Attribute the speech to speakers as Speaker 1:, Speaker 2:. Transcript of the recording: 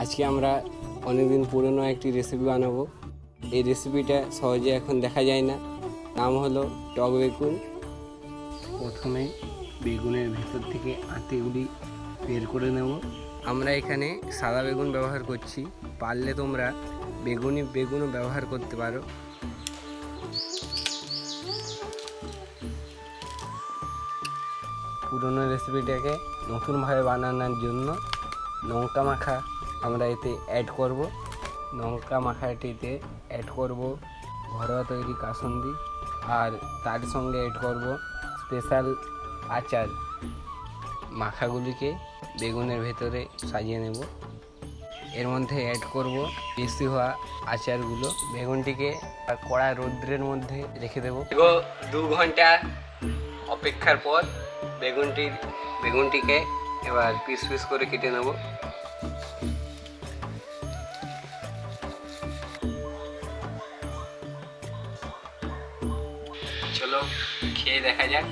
Speaker 1: আজকে আমরা অনেকদিন পুরনো একটি রেসিপি বানাবো। এই রেসিপিটা সহজে এখন দেখা যায় না। নাম হলো টক বেগুন। প্রথমে বেগুনের ভেতর থেকে আঁটিগুলি বের করে নেব। আমরা এখানে সাদা বেগুন ব্যবহার করছি, পারলে তোমরা বেগুনও ব্যবহার করতে পারো। পুরনো রেসিপিটাকে নতুনভাবে বানানোর জন্য লঙ্কা মাখা আমরা এতে অ্যাড করব। লঙ্কা মাখাটিতে অ্যাড করব ঘরোয়া তৈরি কাসুন্দি, আর তার সঙ্গে অ্যাড করব স্পেশাল আচার। মাখাগুলিকে বেগুনের ভেতরে সাজিয়ে নেব। এর মধ্যে অ্যাড করব বেশি হওয়া আচারগুলো। বেগুনটিকে কড়া রৌদ্রের মধ্যে রেখে দেবো। 2 ঘন্টা অপেক্ষার পর বেগুনটিকে এবার পিস পিস করে কেটে নেব। চলো খেয়ে দেখা যাক।